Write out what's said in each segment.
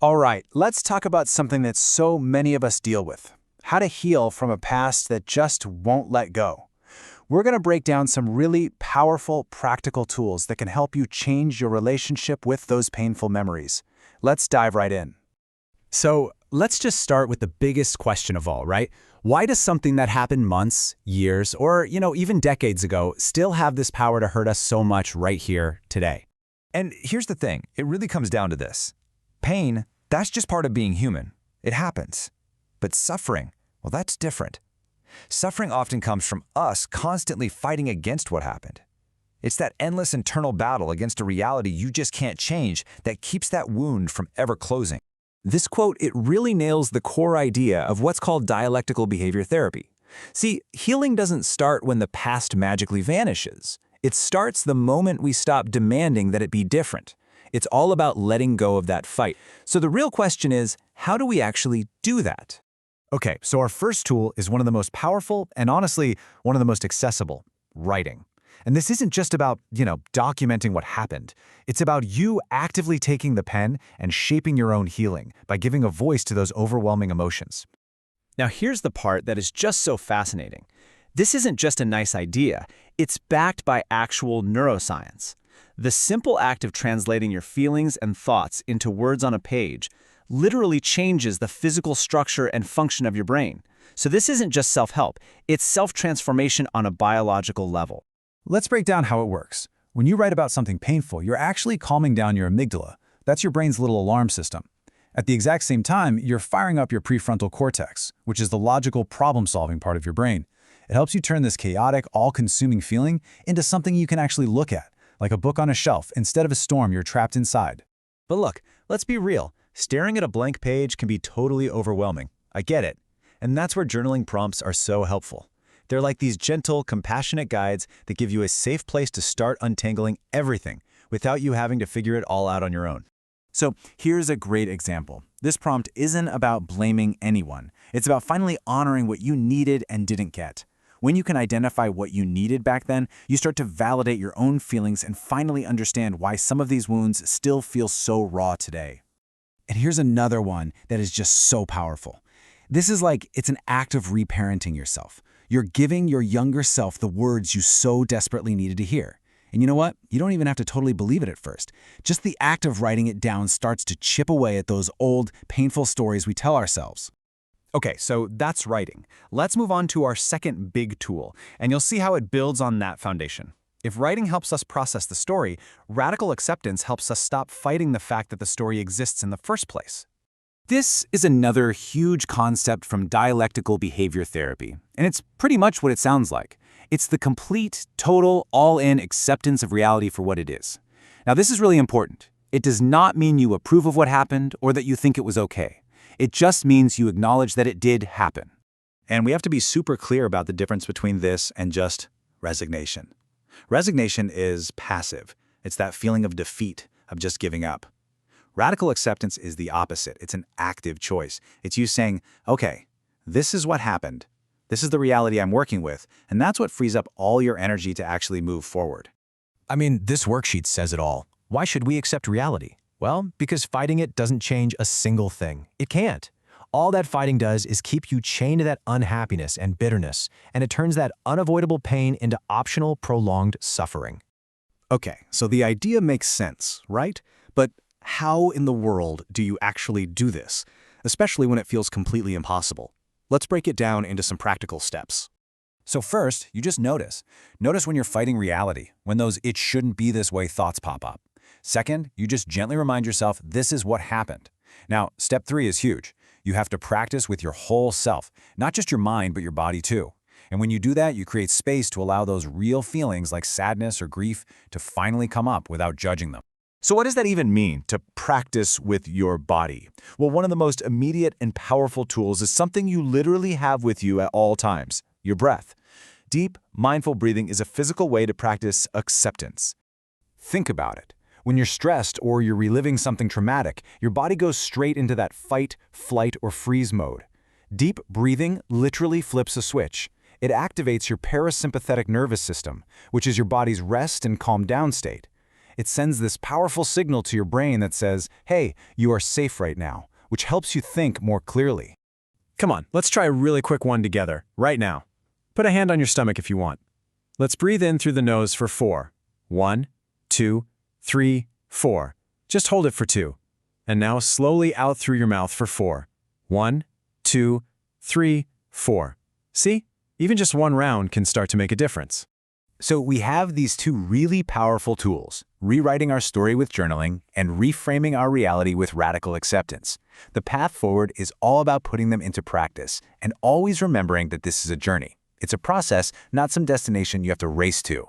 All right, let's talk about something that so many of us deal with: how to heal from a past that just won't let go. We're going to break down some really powerful, practical tools that can help you change your relationship with those painful memories. Let's dive right in. So let's just start with the biggest question of all, right? Why does something that happened months, years, or even decades ago still have this power to hurt us so much right here, today? And here's the thing, it really comes down to this. Pain, that's just part of being human. It happens. But suffering, well, that's different. Suffering often comes from us constantly fighting against what happened. It's that endless internal battle against a reality you just can't change that keeps that wound from ever closing. This quote, it really nails the core idea of what's called dialectical behavior therapy. See, healing doesn't start when the past magically vanishes. It starts the moment we stop demanding that it be different. It's all about letting go of that fight. So the real question is, how do we actually do that? Okay, so our first tool is one of the most powerful and honestly, one of the most accessible: writing. And this isn't just about, documenting what happened. It's about you actively taking the pen and shaping your own healing by giving a voice to those overwhelming emotions. Now here's the part that is just so fascinating. This isn't just a nice idea. It's backed by actual neuroscience. The simple act of translating your feelings and thoughts into words on a page literally changes the physical structure and function of your brain. So this isn't just self-help, it's self-transformation on a biological level. Let's break down how it works. When you write about something painful, you're actually calming down your amygdala. That's your brain's little alarm system. At the exact same time, you're firing up your prefrontal cortex, which is the logical problem-solving part of your brain. It helps you turn this chaotic, all-consuming feeling into something you can actually look at, like a book on a shelf, instead of a storm you're trapped inside. But look, let's be real. Staring at a blank page can be totally overwhelming. I get it. And that's where journaling prompts are so helpful. They're like these gentle, compassionate guides that give you a safe place to start untangling everything without you having to figure it all out on your own. So here's a great example. This prompt isn't about blaming anyone. It's about finally honoring what you needed and didn't get. When you can identify what you needed back then, you start to validate your own feelings and finally understand why some of these wounds still feel so raw today. And here's another one that is just so powerful. This is like it's an act of reparenting yourself. You're giving your younger self the words you so desperately needed to hear. And you know what? You don't even have to totally believe it at first. Just the act of writing it down starts to chip away at those old, painful stories we tell ourselves. Okay, so that's writing. Let's move on to our second big tool, and you'll see how it builds on that foundation. If writing helps us process the story, radical acceptance helps us stop fighting the fact that the story exists in the first place. This is another huge concept from dialectical behavior therapy, and it's pretty much what it sounds like. It's the complete, total, all-in acceptance of reality for what it is. Now, this is really important. It does not mean you approve of what happened or that you think it was okay. It just means you acknowledge that it did happen. And we have to be super clear about the difference between this and just resignation. Resignation is passive. It's that feeling of defeat, of just giving up. Radical acceptance is the opposite. It's an active choice. It's you saying, okay, this is what happened. This is the reality I'm working with, and that's what frees up all your energy to actually move forward. I mean, this worksheet says it all. Why should we accept reality? Well, because fighting it doesn't change a single thing. It can't. All that fighting does is keep you chained to that unhappiness and bitterness, and it turns that unavoidable pain into optional, prolonged suffering. Okay, so the idea makes sense, right? But how in the world do you actually do this, especially when it feels completely impossible? Let's break it down into some practical steps. So first, you just notice. Notice when you're fighting reality, when those "it shouldn't be this way" thoughts pop up. Second, you just gently remind yourself this is what happened. Now, step 3 is huge. You have to practice with your whole self, not just your mind, but your body too. And when you do that, you create space to allow those real feelings like sadness or grief to finally come up without judging them. So what does that even mean, to practice with your body? Well, one of the most immediate and powerful tools is something you literally have with you at all times: your breath. Deep, mindful breathing is a physical way to practice acceptance. Think about it. When you're stressed or you're reliving something traumatic, your body goes straight into that fight, flight, or freeze mode. Deep breathing literally flips a switch. It activates your parasympathetic nervous system, which is your body's rest and calm down state. It sends this powerful signal to your brain that says, hey, you are safe right now, which helps you think more clearly. Come on, let's try a really quick one together, right now. Put a hand on your stomach if you want. Let's breathe in through the nose for 4. 1, 2, 3, 4. Just hold it for 2. And now slowly out through your mouth for 4. 1, 2, 3, 4. See? Even just one round can start to make a difference. So we have these two really powerful tools, rewriting our story with journaling and reframing our reality with radical acceptance. The path forward is all about putting them into practice and always remembering that this is a journey. It's a process, not some destination you have to race to.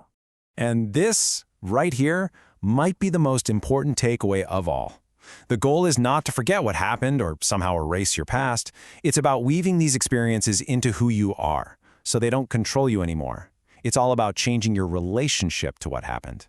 And this, right here, might be the most important takeaway of all. The goal is not to forget what happened or somehow erase your past. It's about weaving these experiences into who you are, so they don't control you anymore. It's all about changing your relationship to what happened.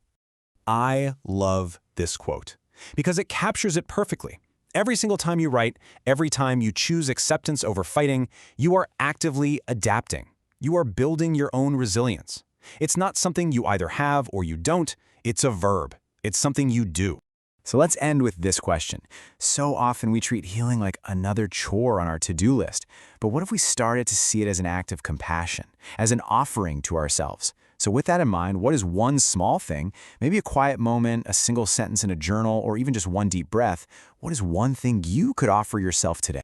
I love this quote because it captures it perfectly. Every single time you write, every time you choose acceptance over fighting, you are actively adapting. You are building your own resilience. It's not something you either have or you don't. It's a verb. It's something you do. So let's end with this question. So often we treat healing like another chore on our to-do list. But what if we started to see it as an act of compassion, as an offering to ourselves? So with that in mind, what is one small thing, maybe a quiet moment, a single sentence in a journal, or even just one deep breath, what is one thing you could offer yourself today?